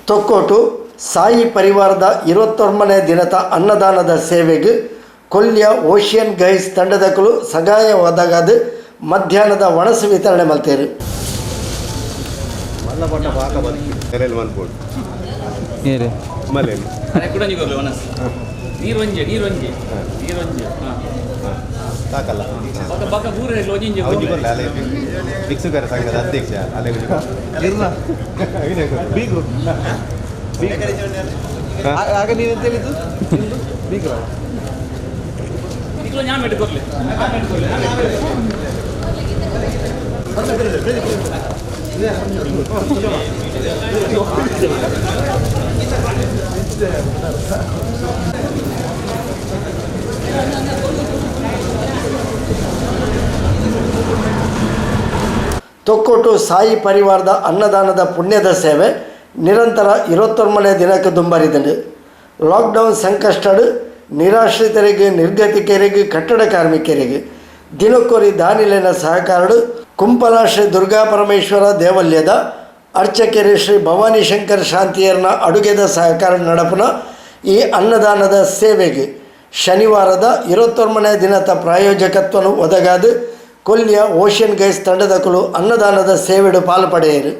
ತೊಕ್ಕೋಟು ಸಾಯಿ ಪರಿವಾರದ 21ನೇ ದಿನದ ಅನ್ನದಾನದ ಸೇವೆಗೆ ಕೊಲ್ಯ ಓಷಿಯನ್ ಗೈಸ್ ತಂಡದಕಲು ಸಗಾಯ ಒದಗಾದ ಮಧ್ಯಾಹ್ನದ ಒಣಸು ವಿತರಣೆ ಮಲ್ತೇರು. ಅಧ್ಯಕ್ಷ ಆಗ ನೀವೆಂತ ಹೇಳಿದ್ದು ಬೀಗ್ರ ഞാൻ എടുക്കല്ലേ ತೊಕ್ಕೋಟು ಸಾಯಿ ಪರಿವಾರದ ಅನ್ನದಾನದ ಪುಣ್ಯದ ಸೇವೆ ನಿರಂತರ 21ನೇ ದಿನಕ್ಕೆ ದುಂಬರಿದಂಡು. ಲಾಕ್ಡೌನ್ ಸಂಕಷ್ಟಡು ನಿರಾಶ್ರಿತರಿಗೆ, ನಿರ್ಗತಿಕರಿಗೆ, ಕಟ್ಟಡ ಕಾರ್ಮಿಕರಿಗೆ ದಿನಕ್ಕೊರಿ ದಾನಿಲಿನ ಸಹಕಾರಡು ಕುಂಪಲ ಶ್ರೀ ದುರ್ಗಾ ಪರಮೇಶ್ವರ ದೇವಾಲಯದ ಅರ್ಚಕೆರೆ ಶ್ರೀ ಭವಾನಿ ಶಂಕರ್ ಶಾಂತಿಯರ್ನ ಅಡುಗೆದ ಸಹಕಾರ ನಡಪನ ಈ ಅನ್ನದಾನದ ಸೇವೆಗೆ ಶನಿವಾರದ 21ನೇ ದಿನದ ಪ್ರಾಯೋಜಕತ್ವನು ಒದಗಾದ ಕೊಲ್ಯ ಓಷಿಯನ್ ಗೈಸ್ ತಂಡದಕಲು ಅನ್ನದಾನದ ಸೇವೆಡು ಪಾಲ್ಪಡೆಯರು.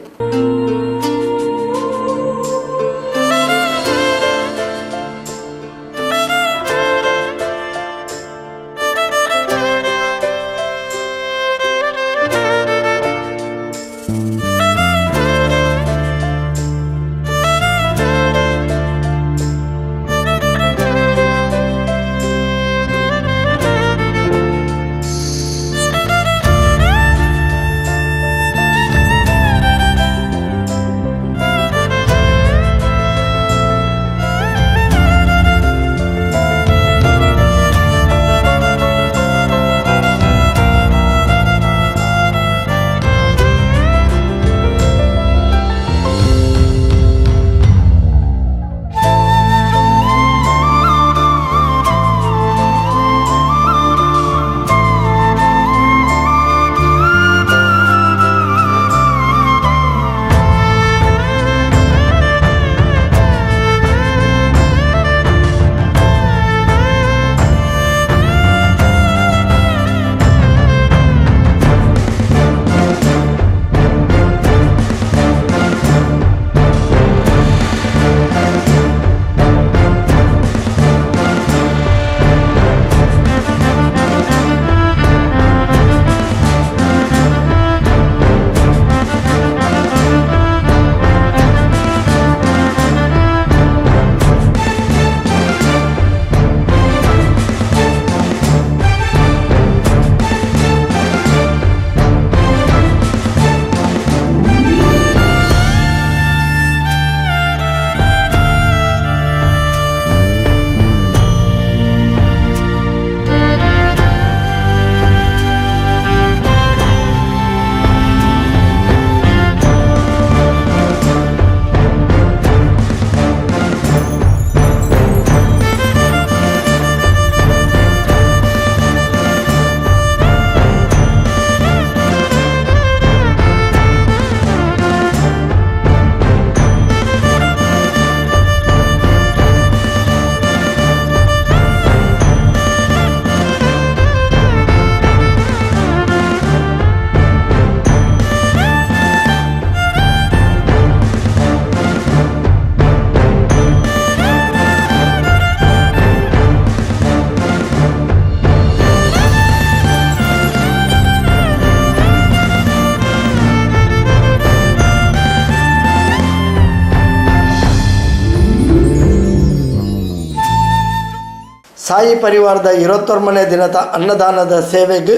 ಸಾಯಿ ಪರಿವಾರದ 21ನೇ ದಿನದ ಅನ್ನದಾನದ ಸೇವೆಗೆ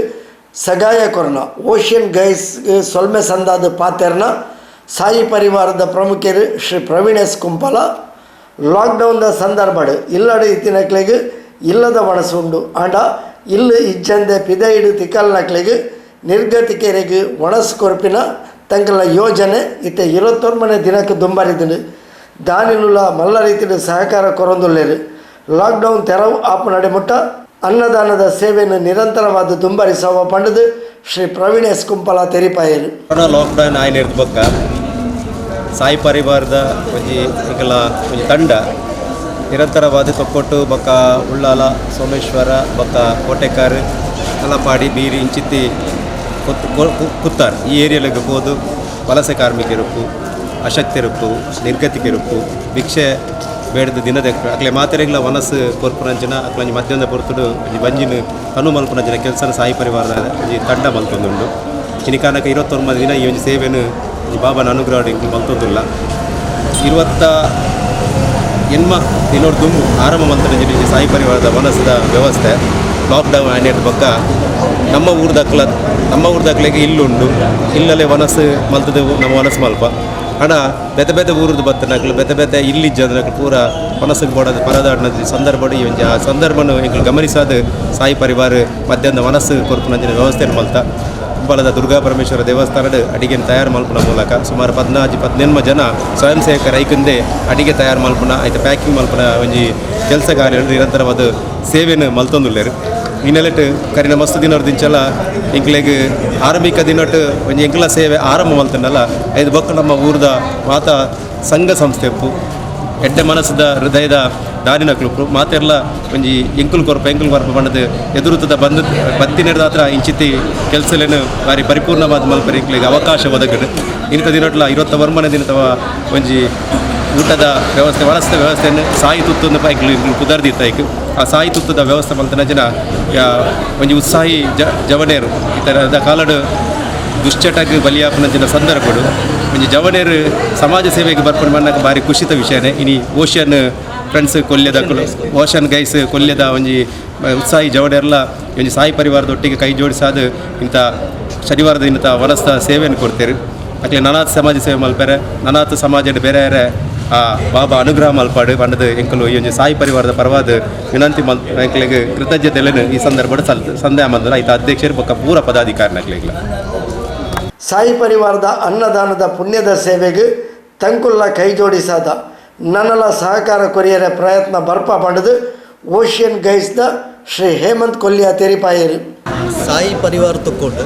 ಸಗಾಯ ಕೊರನ ಓಷಿಯನ್ ಗೈಸ್ ಸೊಲ್ಮೆ ಸಂದಾದ ಪಾತೆರ್ನ ಸಾಯಿ ಪರಿವಾರದ ಪ್ರಮುಖರು ಶ್ರೀ ಪ್ರವೀಣ್ ಎಸ್ ಕುಂಪಲ ಲಾಕ್ಡೌನ್ದ ಸಂದರ್ಭಡು ಇಲ್ಲಡು ಇತ್ತಿನಕ್ಲೆಗೆ ಇಲ್ಲದ ಒಣಸುಂಡು ಆಂಡ ಇಲ್ಲು ಇಜ್ಜಂದೆ ಪಿದೈಡು ತಿಕ್ಕಲ್ನಕ್ಲೆಗೆ ನಿರ್ಗತಿಕರಿಗೆ ಒಣಸು ಕೊರಪಿನ ತಂಕಲ ಯೋಜನೆ ಇತ್ತೆ 21ನೇ ದಿನಕ್ಕೆ ದುಂಬರಿದು ದಾನಿನುಲ ಮಲ್ಲ ರೀತಿಯ ಸಹಕಾರ ಕೊರೊಂದುಲ್ಲೇರು. ಲಾಕ್ಡೌನ್ ತೆರವು ಆಪ ನಡೆಮುಟ್ಟ ಅನ್ನದಾನದ ಸೇವೆಯನ್ನು ನಿರಂತರವಾದ ದುಂಬರಿಸುವ ಪಂಡದು ಶ್ರೀ ಪ್ರವೀಣ್ ಎಸ್ ಕುಂಪಲ ತೆರಿಪಾಯರು. ಲಾಕ್ಡೌನ್ ಆಯ್ನ ಇರ್ಬೇಕ ಸಾಯಿ ಪರಿವಾರದ ಒಂಜಿ ಈಗಲ ಒಂಜಿ ತಂಡ ನಿರಂತರವಾದ ತೊಕ್ಕೊಟ್ಟು ಬೊಕ್ಕ ಉಳ್ಳಾಲ ಸೋಮೇಶ್ವರ ಬೊಕ್ಕ ಕೋಟೆಕಾರ್ ಕಲಪಾಡಿ ಬೀರಿ ಇಂಚಿತ್ತಿ ಕುತ್ತಾರ್ ಈ ಏರಿಯಾಲಿಗೆ ಹೋದು ವಲಸೆ ಕಾರ್ಮಿಕರಿಪ್ಪು ಅಶಕ್ತರಿಪ್ಪು ನಿರ್ಗತಿಕರಿಪ್ಪು ಭಿಕ್ಷೆ ಬೇಡದ ದಿನದ ಅಕ್ಲೆ ಮಾತೆರೆಗ್ಲ ಮನಸ್ಸು ಕೊರ್ಪುನಂಚಿನ ಅಕ್ಲಂಜಿ ಮಧ್ಯಾಹ್ನ ಪೊರ್ತುಡು ಒಂಜಿ ಬಂಜಿನ ಕನು ಮಲ್ಪುನಂಚಿನ ಕೆಲಸನ ಸಾಯಿ ಪರಿವಾರದ ಒಂಜಿ ತಂಡ ಮಲ್ತೊಂದುಂಡು ಇನಿ ಕಾರಣಕ್ಕ 29 ದಿನ ಈ ಒಂಜಿ ಸೇವೆಯನ್ನು ಈ ಬಾಬನ ಅನುಗ್ರಹ ಮಲ್ತೊಂದುಲ್ಲ 28 ದಿನೋಡು ದುಂಬು ಆರಂಭ ಮಲ್ತೊಂದು ಸಾಯಿ ಪರಿವಾರದ ಮನಸ್ಸದ ವ್ಯವಸ್ಥೆ ಲಾಕ್ಡೌನ್ ಆನೇಟ್ ಬೊಕ್ಕ ನಮ್ಮ ಊರ್ದಕ್ಲೆಗೆ ಇಲ್ಲುಂಡು ಇಲ್ಲಲ್ಲೇ ಮನಸ್ಸು ಮಲ್ತದೆವು ನಮ್ಮ ಮನಸ್ಸು ಮಲ್ಪ ಹಣ ಬೆತೆ ಊರದ್ದು ಬತ್ತನಕ್ಲು ಬೆತೆ ಇಲ್ಲಿ ಜನಕ್ಕೆ ಪೂರ ಮನಸ್ಸಿಗೆ ಬೋಡೋದು ಪರದಾಡಿನ ಸಂದರ್ಭ ಆ ಸಂದರ್ಭನು ಎಂಗಳು ಗಮನಿಸಾದ ಸಾಯಿ ಪರಿವಾರ ಮಧ್ಯಾಹ್ನ ಮನಸ್ಸು ಕೊರ್ಪುನಂಚಿನ ವ್ಯವಸ್ಥೆಯನ್ನು ಮಲ್ತ ಕುಂಬಳದ ದುರ್ಗಾ ಪರಮೇಶ್ವರ ದೇವಸ್ಥಾನದ ಅಡಿಗೆನ ತಯಾರು ಮಲ್ಪನ ಮೂಲಕ ಸುಮಾರು 14 ಜನ ಸ್ವಯಂ ಸೇವಕರ ಐಕಂದೆ ಅಡಿಗೆ ತಯಾರು ಮಲ್ಪನ ಆಯ್ತು ಪ್ಯಾಕಿಂಗ್ ಮಲ್ಪನ ಒಂಜಿ ಕೆಲಸಗಾರರು ನಿರಂತರವಾದ ಸೇವೆಯನ್ನು ಮಲ್ತೊಂದುಲ್ಲೇರು ಇನ್ನೆಲ್ಲಟ್ಟು ಕರಿನ ಮಸ್ತ್ ದಿನವ್ರ ದಿಂಚಲ್ಲ ಎಂಕ್ಲೆಗ್ ಆರಂಭಿಕ ದಿನಟ್ಟು ಒಂಜಿ ಎಂಕ್ಲ ಸೇವೆ ಆರಂಭ ಮಲ್ತನಲ್ಲ ಐದು ಬೊಕ್ಕ ನಮ್ಮ ಊರ್ದ ಮಾತಾ ಸಂಘ ಸಂಸ್ಥೆಪ್ಪು ಎಡ್ಡೆ ಮನಸ್ಸದ ಹೃದಯದ ದಾರಿನಕ್ಲು ಮಾತೆರ್ಲ ಒಂಜಿ ಎಂಕುಲ್ ಕೊರಪ ಬಣ್ಣದ ಎದುರುತದ ಬತ್ತಿನೆಡ್ದ ಹತ್ರ ಇಂಚಿತ್ತಿ ಕೆಲಸಲೇನು ಬಾರಿ ಪರಿಪೂರ್ಣವಾದ ಮಲ್ಪರಿ ಎಂಕ್ಲೆಗ್ ಅವಕಾಶ ಒದಗಡು ಇಂಥ ದಿನಟ್ಲ 21 ದಿನದವ ಒಂಜಿ ಊಟದ ವ್ಯವಸ್ಥೆ ವನಸ್ದ ವ್ಯವಸ್ಥೆಯನ್ನು ಸಾಯಿ ತುತ್ತೊಂದು ಪೈಕ್ಲು ಕುದರ್ದಿತ್ತೈಕ್ ಆ ಸಾಯಿ ತುತ್ತದ ವ್ಯವಸ್ಥೆ ಮಲ್ತನ ಜನ ಒಂಜಿ ಉತ್ಸಾಹಿ ಜವನೇರು ಈ ಥರದ ಕಾಲಡು ದುಶ್ಚಟಕ್ಕೆ ಬಲಿಯಾಪನಂಚಿನ ಸಂದರ್ಭಗಳು ಒಂಜಿ ಜವನೇರು ಸಮಾಜ ಸೇವೆಗೆ ಬರ್ಪಣೆ ಮಣ್ಣಕ್ಕೆ ಭಾರಿ ಖುಷಿತ ವಿಷಯನೇ ಇನಿ ಓಷನ್ ಫ್ರೆಂಡ್ಸ್ ಕೊಲ್ಯದ ಓಷನ್ ಗೈಸ್ ಕೊಲ್ಯದ ಒಂಜಿ ಉತ್ಸಾಹಿ ಜವನೇರ್ಲ ಒಂಜಿ ಸಾಯಿ ಪರಿವಾರದೊಟ್ಟಿಗೆ ಕೈ ಜೋಡಿಸಾದ ಇಂಥ ಶನಿವಾರದ ಇಂಥ ವನಸ್ತ ಸೇವೆಯನ್ನು ಕೊಡ್ತೇವೆ ಅಕ್ಲೆ ನನಾತ್ ಸಮಾಜ ಸೇವೆ ಮಲ್ಪೇರೆ ನನಾತ್ ಸಮಾಜದ ಬೇರೆ ಆ ಬಾಬಾ ಅನುಗ್ರಹ ಮಲ್ಪಾಡು ಬಣ್ಣದ ಎಂಕಲು ಈ ಒಂದು ಸಾಯಿ ಪರಿವಾರದ ಪರವಾದ ವಿನಂತಿ ಎಂಕಲಿಗೆ ಕೃತಜ್ಞತೆಯನ್ನು ಈ ಸಂದರ್ಭದ ಸಂದೇಹ ಮಂದ್ರೆ ಆಯ್ತು ಅಧ್ಯಕ್ಷರು ಪಕ್ಕ ಪೂರ ಪದಾಧಿಕಾರಿನಕ್ಲಿಗ್ಲ ಸಾಯಿ ಪರಿವಾರದ ಅನ್ನದಾನದ ಪುಣ್ಯದ ಸೇವೆಗೆ ತಂಕುಲ್ಲ ಕೈ ಜೋಡಿಸಾದ ನನ್ನಲ ಸಹಕಾರ ಕೊರಿಯರ ಪ್ರಯತ್ನ ಬರ್ಪ ಪಡೆದು ಓಷಿಯನ್ ಗೈಸ್ದ ಶ್ರೀ ಹೇಮಂತ್ ಕೊಲ್ಯ ತೆರಿಪಾಯರು ಸಾಯಿ ಪರಿವಾರ ತೊಕ್ಕೊಂಡು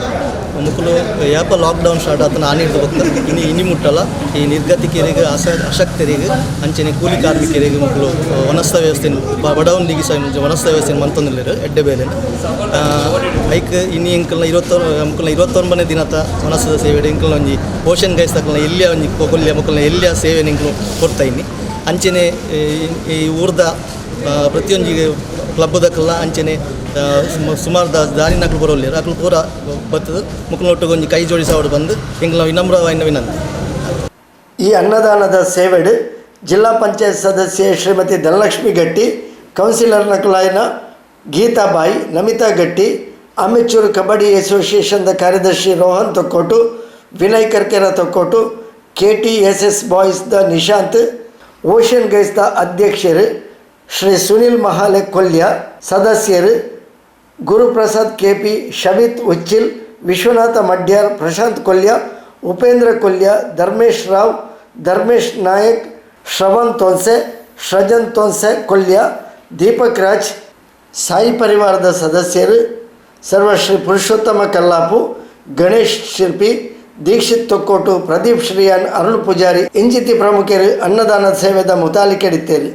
ಮುಕ್ಕಲು ಯಾಪ ಲಾಕ್ಡೌನ್ ಸ್ಟಾರ್ಟ್ ಆತನ ಆನಿಡ್ದು ಹೋಗ್ತಾರೆ ಇನಿ ಮುಟ್ಟಲ್ಲ ಈ ನಿರ್ಗತಿಕರಿಗೆ ಅಶಕ್ತರಿಗೆ ಅಂಚನೆ ಕೂಲಿ ಕಾರ್ಮಿಕರಿಗೆ ಮುಕ್ಕಲು ವನಸ್ಥ ವ್ಯವಸ್ಥೆ ಬಡವನಿಗೆ ಸಹ ವನಸ್ಥ ವ್ಯವಸ್ಥೆ ಮಂತೊಂದಿಲ್ಲರು ಎಡ್ಡೆ ಬೇಲೆ ಐಕ್ ಇನ್ನು ಎಂಕಲ್ನ 29 ದಿನದ ವನಸ್ಸದ ಸೇವೆ ಎಂಕಲ್ನ ಒಂಜಿ ಓಷನ್ ಗೈಸ್ ತಕ್ಕಲ್ನ ಎಲ್ಲಿಯ ಒಂಜಿ ಕೊಲ್ಯ ಮುಕ್ಕಲ್ನ ಎಲ್ಲಿಯ ಸೇವೆ ಎಂಕಲು ಕೊಡ್ತಾ ಇನಿ ಅಂಚನೆ ಈ ಊರ್ದ ಪ್ರತಿಯೊಂದಿಗೆ ಕ್ಲಬ್ದಕ್ಕೆಲ್ಲ ಅಂಚನೆ ಸುಮಾರು ದಾರಿನಕ್ಲು ಬರೋಲ್ಲೇರು ಅಕ್ಲು ಪೂರ ಬರ್ತದೆ ಮುಕ್ಕಳೊಟ್ಟಿಗೆ ಒಂಜಿ ಕೈ ಜೋಡಿಸೋಡು ಬಂದು ಎಂಗ್ಲ ವಿನಮ್ರವಾದ ವಿನಂತಿ ಈ ಅನ್ನದಾನದ ಸೇವೆಡು ಜಿಲ್ಲಾ ಪಂಚಾಯತ್ ಸದಸ್ಯೆ ಶ್ರೀಮತಿ ಧನಲಕ್ಷ್ಮಿ ಗಟ್ಟಿ ಕೌನ್ಸಿಲರ್ ನಕಲಾಯನ ಗೀತಾಬಾಯಿ ನಮಿತಾ ಗಟ್ಟಿ ಅಮೆಚೂರು ಕಬಡ್ಡಿ ಅಸೋಸಿಯೇಷನ್ದ ಕಾರ್ಯದರ್ಶಿ ರೋಹನ್ ತೊಕ್ಕೋಟು ವಿನಯ್ ಕರ್ಕೆರ ತೊಕ್ಕೋಟು KTSS ಬಾಯ್ಸ್ದ ನಿಶಾಂತ್ ಓಷನ್ ಗೈಸ್ದ ಅಧ್ಯಕ್ಷರು ಶ್ರೀ ಸುನಿಲ್ ಮಹಾಲೆ ಕೊಲ್ಯ ಸದಸ್ಯರು ಗುರುಪ್ರಸಾದ್ KP ಶಬಿತ್ ಉಚ್ಚಿಲ್ ವಿಶ್ವನಾಥ ಮಡ್ಯಾರ್ ಪ್ರಶಾಂತ್ ಕೊಲ್ಯ ಉಪೇಂದ್ರ ಕೊಲ್ಯ ಧರ್ಮೇಶ್ ರಾವ್ ಧರ್ಮೇಶ್ ನಾಯಕ್ ಶ್ರವಣ್ ತೋನ್ಸೆ ಸೃಜನ್ ತೋನ್ಸೆ ಕೊಲ್ಯ ದೀಪಕ್ ರಾಜ್ ಸಾಯಿ ಪರಿವಾರದ ಸದಸ್ಯರು ಸರ್ವಶ್ರೀ ಪುರುಷೋತ್ತಮ ಕಲ್ಲಾಪು ಗಣೇಶ್ ಶಿಲ್ಪಿ ದೀಕ್ಷಿತ್ ತೊಕ್ಕೋಟು ಪ್ರದೀಪ್ ಶ್ರೀಯಾನ್ ಅರುಣ್ ಪೂಜಾರಿ ಇಂಜಿತಿ ಪ್ರಮುಖರು ಅನ್ನದಾನ ಸೇವೆದ ಮುತಾಲಿಕೆಡಿತ್ತೇರಿ